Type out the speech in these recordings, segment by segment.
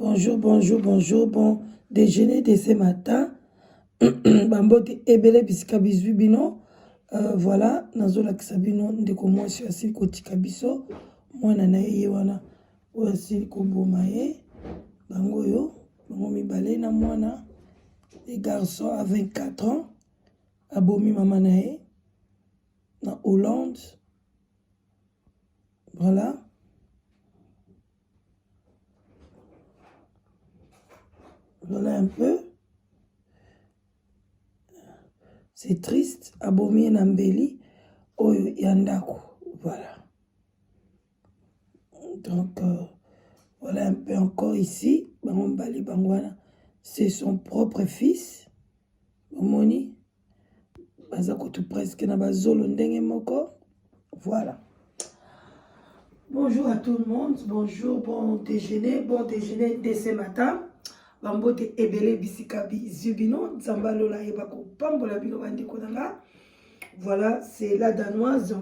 Bonjour, bonjour, bonjour. Bon déjeuner de ce matin. Bambote ebele bisika bizwi bino. Voilà, nazola kisabino ndeko mwasi asili kotika biso. Mwana na ye wana oyo asili koboma ye. Bango yo, bango mibale na mwana. Le garçon a 24 ans. Abomi mama na ye. Na Hollande. Voilà. Voilà un peu. C'est triste. Abomi Nambeli. Oyo Yandako. Voilà. Donc, voilà un peu encore ici. Bangobali Bangwana. C'est son propre fils. Omoni. Bazako tout presque na bazolo ndenge moko. Voilà. Bonjour à tout le monde. Bonjour, bon déjeuner dès ce matin. Bambote ebele bisikabi zubino. Zambalola ebako pambola bino bandeko nanga. Voilà, c'est la danoise.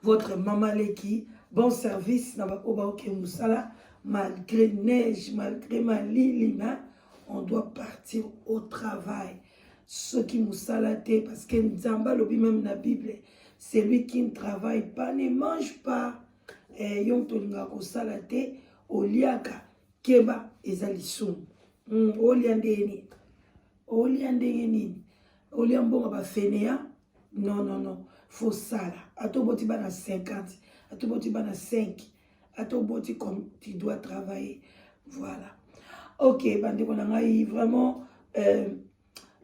Votre maman Leki. Bon service. Nabakoba oke musala. Malgré neige, malgré ma lilina, on doit partir au travail. Ceux qui moussalaté, parce que Nzamba lobi même la Bible, c'est lui qui ne travaille pas, ne mange pas. Yon tolinga ko salaté, oliaka, keba, ezalisum. Oliandeni. Oliandeni. Oliambonga ba fenea. Non, non, non. Faut sala. Ato boti bana 50. Ato boti bana 5. Ato boti comme tu dois travailler. Voilà. Ok, bande konangai vraiment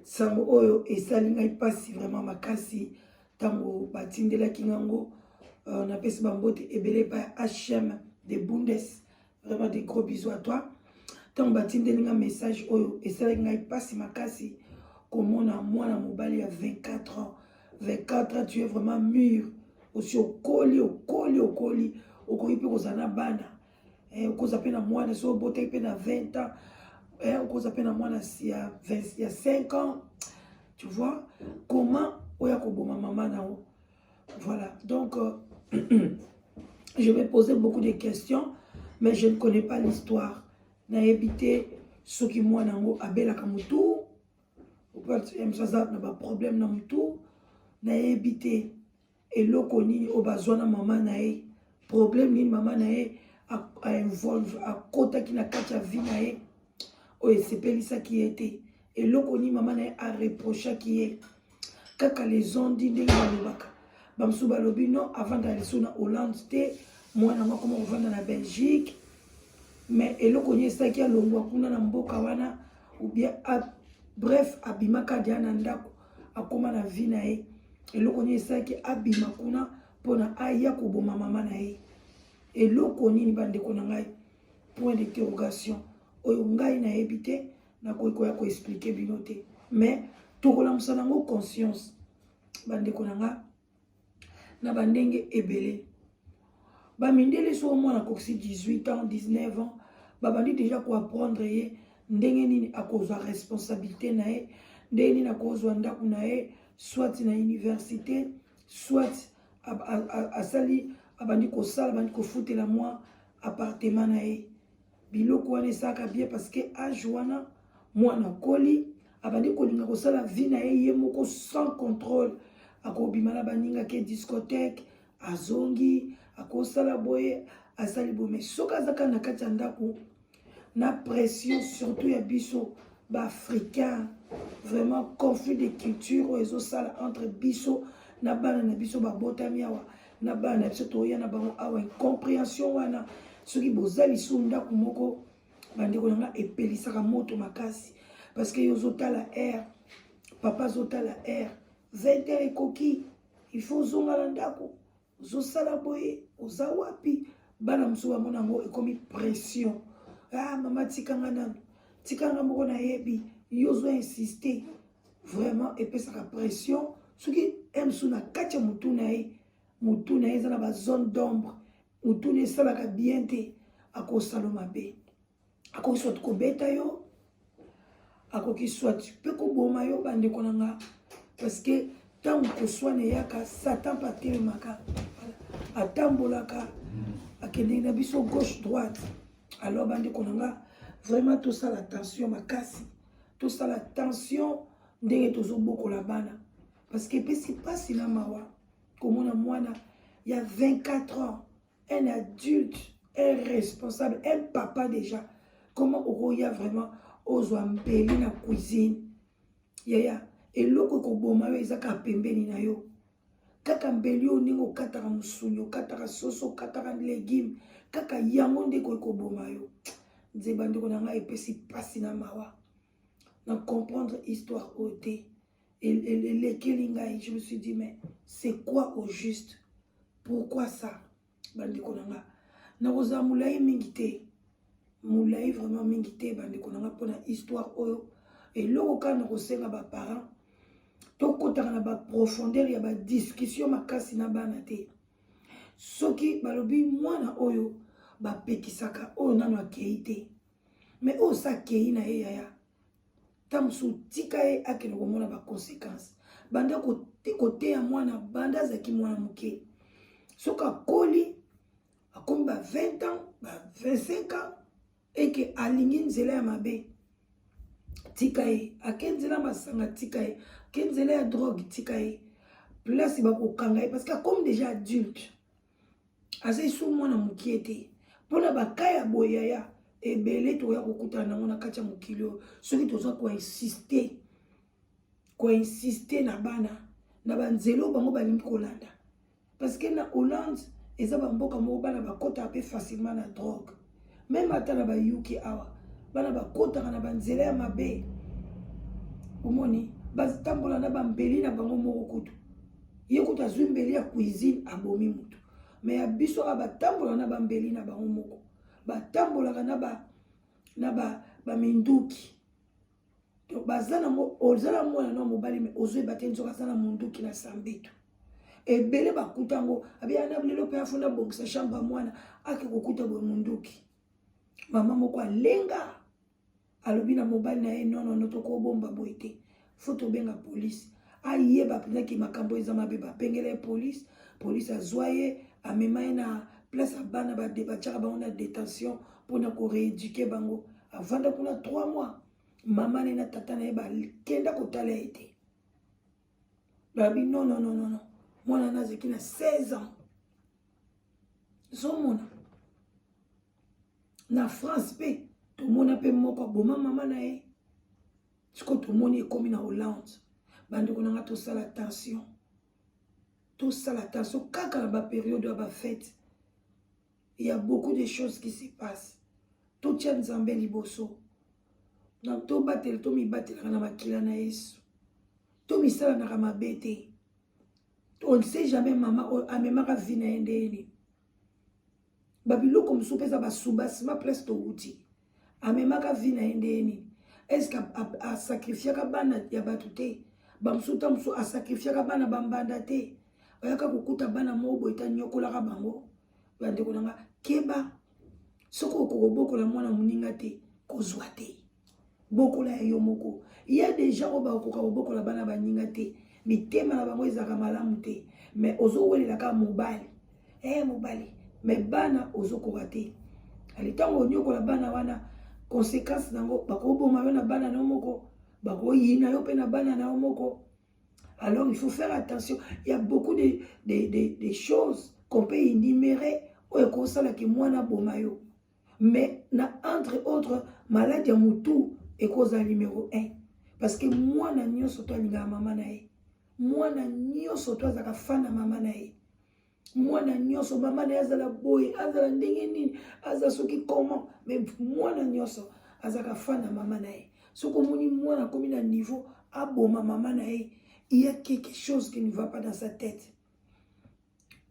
sango oyo esalinga ipasi vraiment makasi tango batindela kingango on appelle ça bambote ebele pa HM de Bundes. Vraiment des gros bisous à toi. Tango batindelinga message oyo esalinga ipasi makasi komona mwana mobali à 24 ans. 24 ans, tu es vraiment mûr. Aussi au colis. Au colis peut kozana bana. Au cause appelle à moi, so boté peine à 20 ans. Au cause appelle à moi, il y a 5 ans. Tu vois comment oya koboma maman nao. Voilà. Donc je vais poser beaucoup de questions, mais je ne connais pas l'histoire. Na habité ce qui moi nango abela kamutu. Ou pas ça n'a pas problème na mutu. Na habité et loko nini obazwana maman nae. Problème nini maman nae a involve a kota ki na kati ya vie nae. Oye sepeli ça qui était et loko ni maman nae a reproché qui est kaka les ondes ndenge balobaka bamsu balobi non avant d'aller sur na Hollande te moi na comment on va dans la Belgique mais et loko ni ça qui a longwa kuna na mboka wana ou bien bref abimaka diana ndako akoma na vie nae et loko ni ça qui abima kuna pona aya ko boma maman nae et loko ni bandeko na ngai point d'interrogation oyo ngai na ebité na koya ko expliquer binoté mais tokola musanango conscience bandeko nanga na bandenge ebele ba mindele so mwana koksi 18 ans 19 ans ba bandi déjà ko apprendre ye ndenge nini akozwa responsabilité na ye ndenge nini akozwa ndaku na ye soit na université soit asali abandi ko sala bandi ko futela moi appartement na ye biloko wana esaka bien parce que âge wana mwana koli abandi kolinga kosala vie na ye moko sans contrôle akobima na baninga ke discothèque azongi akosala boye asali bo mais soka azaka na kati ya ndako na pression surtout ya biso ba africain vraiment conflit de culture oyo ezosala entre biso na bana na biso babotami awa na bana na biso toya na bango awa incompréhension wana soki bozali su ndako moko bandeko nanga epelisaka moto makasi parce que yozotala air papa zotala air 20 heures ekoki il faut zonga na ndako zosala boye oza wapi bana mosu bamona yango ekomi pression ah mama tikanga nano tikanga moko nayebi yozo insister vraiment epesaka pression soki emsu na kati ya mutu na ye eza na ba zone d'ombre mutu na esalaka bien te akosala mabe akoki soit kobeta yo akoki soit pe koboma yo bandeko nanga parce que tant koswana yaka satan patelemaka atambolaka akende na biso gauche droite Alors bandi konanga vraiment tout ça la tension makasi, tout ça la tension ndenge tozo boko la bana parce que pesi pasi na mawa komona mwana il y a 24 ans, un adulte, un responsable, un papa déjà. Comment Oroya vraiment ozwa mbeli na cuisine yaya eloko koboma yo ezaka pembeni na yo kaka mbeli yo ningo kataka musunyo kataka soso kataka légume kaka yango ndeko koboma yo nzeba ndeko na ngai epesi pasi na mawa na comprendre histoire ote et lesquels ngai je me suis dit mais c'est quoi au juste pourquoi ça bandeko na nga na koza mulai mingi te mulai vraiment mingi te bandeko na nga pona histoire oyo eloko kana kosenga ba parents to kotaka na ba profondeur ya ba discussion makasi na bana te soki balobi mwana oyo ba pekisaka oyo nano akei te mais oyo sa kei na ye yaya tamusu tika ye akende komona ba conséquences banda koteya mwana banda azaki mwana moke soki akoli akomi ba 20 ans ba 25 ans eke alingi nzela ya mabe tika ye ake nzela masanga tika ye ake nzela ya drogue tika ye place bakokanga ye parce que akomi déjà adulte aza esu mwana mokie te mpona baka ya boyaya ebele toya kokutana nango na kati ya mokili oyo soki toza koinsiste na bana na banzela oyo bango balingi kolanda parce que na Hollande eza bamboka moko bana bakotaka mpe facilement na drogue même ata na bayuki awa bana bakotaka na banzela ya mabe omoni batambola na bambeli na bango moko kutu ye kutu azwi mbeli ya cuisine abomi mutu mais ya biso a batambola na bambeli na bango moko batambolaka na baminduki donc baza nango ozala mwana na mobali mais ozweba te nzoka aza na munduki na sambeto ebele bakuta yango abiya na bilelo mpe afunda bongisa chambre ya mwana ake kokuta boye munduki mama moko alenga alobi na mobali na ye nonono tokobomba boye te fo tobenga polise ayeba mpenaki makambo eza mabe bapengela ye polise azwa ye amema ye na place ya bana batiaka bango na détention mpona korééduke bango avanda kuna 3 mois mama na ye na tata na ye bakenda kotala ye te babi non mwana na azeki na 16 ans zomona na France mpe tomona mpe moko aboma mama na ye siko tomoni ekomi na Hollande bandeko nanga tosala attention kaka na bapériode ya bafete il y a beaucoup de choses qui se passent totia nzambe liboso na tomibatelaka na makila na Yesu tomisalanaka mabe te on ne sait jamais mama amemaka vi na ye ndeni babiloko mosusu mpe eza basubasima place touti amemaka vi na ye ndeni estce asakrifiaka bana ya bato te bamosusu ta mosusu asakrifiaka bana bambanda te oyaka kokuta bana moko boye tanyokolaka bango bandeko nanga keba soki okokobokola mwana moninga te kozwa te bokola ya yo moko ya deja oyo bakokoka kobokola bana baninga te mitema na bango ezalaka malamu te mais ozowelelaka mobali mobali mais bana ozokoka te alitango onyokola bana wana conséquence nango bakoboma yo na bana na yo moko bakoyina yo mpe na bana na yo moko. Alors il faut faire attention, il y a beaucoup de choses qu'on peut énumérer oyo ekosalaka mwana boma yo mais na entre autres malade ya mutu ekoza numéro 1 parce que mwana nyonso to alingaka mama na ye mwana nyonso to azaka fan na mama na ye mwana nyonso mama na ye azala boye azala ndenge nini aza soki comment mais mwana nyonso azaka fan na mama na ye soki omoni mwana akomi na niveau aboma mama na ye il y a quelque chose qui ne va pas dans sa tête.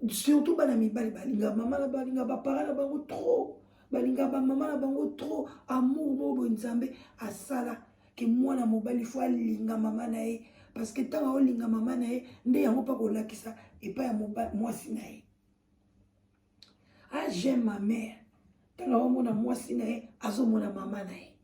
Surtout bana mibali balinga mama na balinga ba parents na bango trop balinga ba mama na bango trop amour bobo nzambe asala ke mwana mobali faut alinga mama na ye parce que tant olinga mama na ye nde yango pa kolakisa et pas ya mwasi na ye. Ah j'aime ma mère tant omona mwasi na ye azomona mama na ye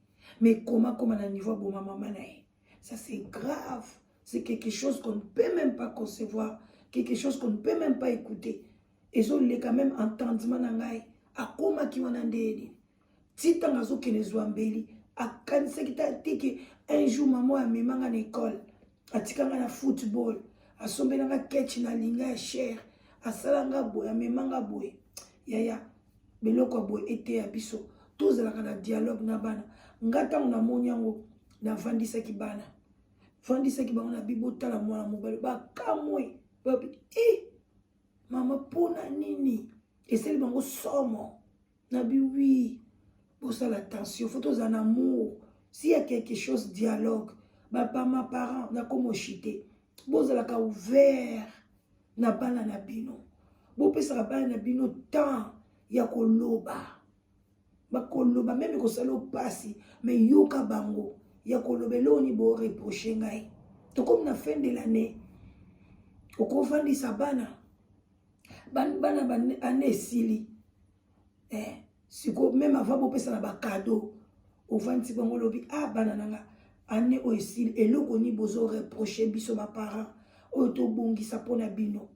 mais comment na niveau bo mama na ye ça c'est grave. C'est quelque chose qu'on ne peut même pas concevoir, quelque chose qu'on ne peut même pas écouter. Et ça, il est quand même entendement nangai. Akoma ki wanandeni. tita ngazo kene zwambeli akanisa kita tiki un jour maman a memanga na école atikanga na football asombelanga ketch na linga ya cher asalanga boy amemanga boy yaya beloko boy ete ya biso tozalaka na dialogue na bana ngatango na monyango na vandisaki bana vandisaki bango na bibotala mwana mobali bakamwe babi mama pona nini eseli bango somo na bi oui bosala attention faut aux en amour s'il y a quelque chose dialogue papa ma parent na komo chité bozalaka ouvert na bana na bino bopesaka bana na bino temps ya koloba bakoloba même kosala opasi mais yoka bango ya kolobela oni bo reprocher ngai to comme na fin de l'année okofandisa bana ane esili siko même avant bopesa na bakado ofandisi bango lobi bana nanga ane o esili eloko ni bozo reprocher biso baparent oyo tobongisa mpona bino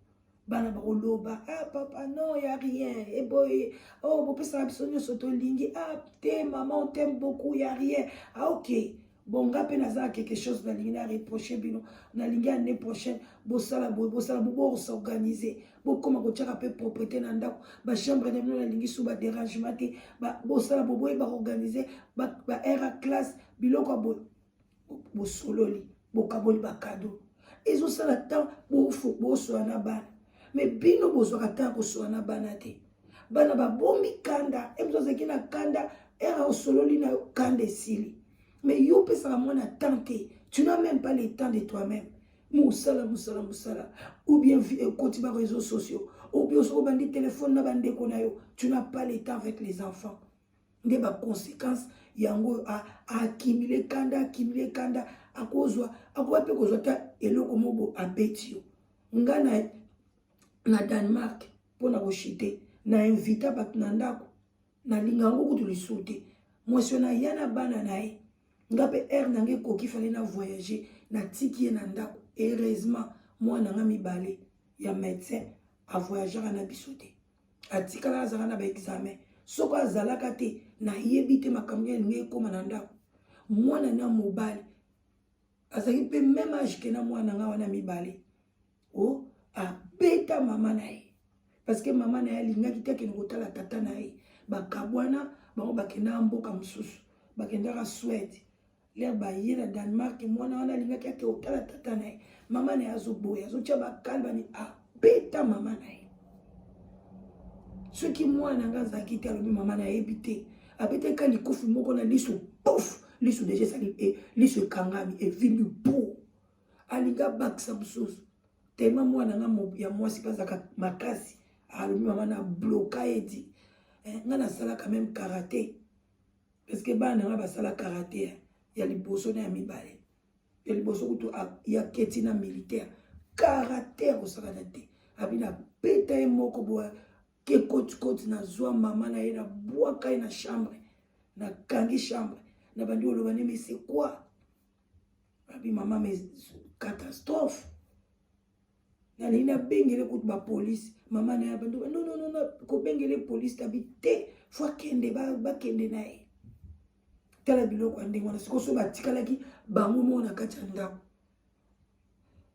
bana bakoloba papa non y a rien boy bopesa na biso nyonso tolingi te maman on t'aime beaucoup y a rien ok bon nga pe naza quelque chose nalingi na reprocher bino nalingi année prochaine bosala bobo s'organiser bokoma kotiaka pe propriété na ndako bachambre na bino nalingi so badérangement te bosala boboye baorganiser baire à classe biloko ya bosololi bokaboli bakado ezosala temps bosoa na bana mais bino bozwaka temps ya kosoa na bana te bana babombi kanda ebozozaki na kanda ere osololi na kanda esili mais yo pesaka mwana temps te tu n'as même pas le temps de toi-même musala ou bien koti ba réseaux sociaux ou bien so bandi téléphone na bandeko na yo tu n'as pas le temps avec les enfants nde ba conséquence yango accumuler kanda akozwa pe kozwa ta eloko mobo abeti yo ngana na Danemark pona koshite na invita bat na ndako na lingango kutu lisute mwesio na yana bana na ye ngape nange koki fallait na voyager na tiki na ndako heureusement mwana nga mibale ya médecin a voyager na bisote atikala azala na ba examen soko azalaka te na yebite makambo ya linge koma na ndako mwana na mobali azaki pe même âge que na mwana nga wana mibale beta mama na ye parce que mama na ye alingaki te akende kotala tata na ye bakabwana bango bakenda mboka mosusu bakendaka Suède l'air baye na Danemark mwana wana alingaki ake kotala tata na ye mama na ye azoboya azotia bakalbani beta mama na ye soki mwana nga azalaki te alobi mama na yebi te abetaka likufu moko na liso pof liso deja esali liso ekangami evimbi po alinga bakisa mosusu tellement mwana nga ya mwasi bazaka makasi alobi mama na bloka edi nga nasala quand même karaté parce que bana nga basala karaté ya liboso na ya mibale ya liboso kutu ya keti na militaire karaté osala na te abina peta ye moko boya ke koti na zwa mama na ye na bwaka ye na chambre na kangi chambre na bandi oloba ne mais c'est quoi abi mama mais catastrophe na lina bengele kutu ba police mama na ya bandi non ko bengele police tabi te fois kende ba kende na ye tala biloko ndenge wana sikoso batikalaki bango mo na kati ya ndako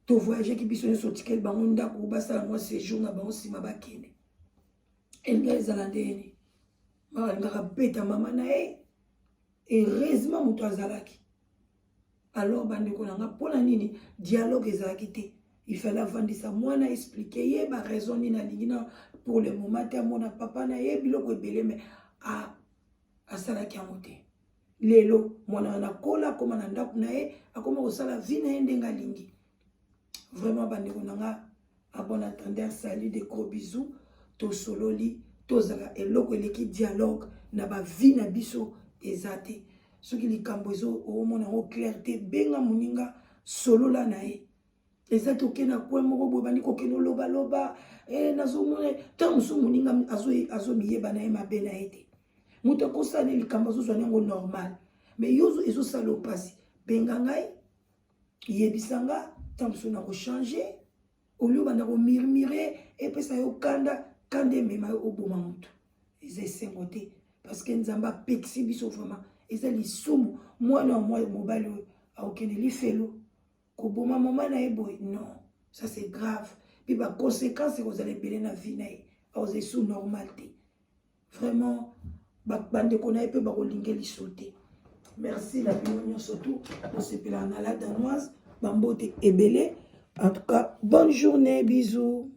to voyager ki biso nyonso tikeli bango ndako basala mwa séjour na bango nsima bakende elinga ezala ndeni balingaka beta mama na ye heureusement moto azalaki alors bandeko na nga mpona nini dialogue ezalaki te il fallait avandisa mwana expliquer ye baraison nini alingi na pour le moment te amona papa na ye biloko ebele me asalaki yango te lelo mwana na kola akoma na ndako na ye akoma kosala vie na ye ndenge alingi vraiment bandeko na nga bon attendeur salut de gros bisous tosololi tozala eloko eleki dialogue na ba vie na biso eza te soki likambo ezo omona ngo clair te benga moninga solola na ye eza te okenda kwe moko boye bandi kokende oloba nazomona ntango mosusu moninga azomiyeba na ye mabe na ye te moto akosala likambo azozwa yango normal mais yo ezosala opasi benga ngai yebisa nga ntango mosusu na kochange olio banda komurmure epesa yo kanda emema yo oboma moto eza esengo te parce que nzamba pexi biso vraiment eza lisumu mwana moi mobali aokene lifelo koboma mama na eboy non ça c'est grave puis ba conséquences vous allez belé na vie na aux sous normal té vraiment bande ko na pe ba kolingeli sauter merci la bienvenue surtout on se pela na la danoise bambote ebelé en tout cas bonne journée bisous.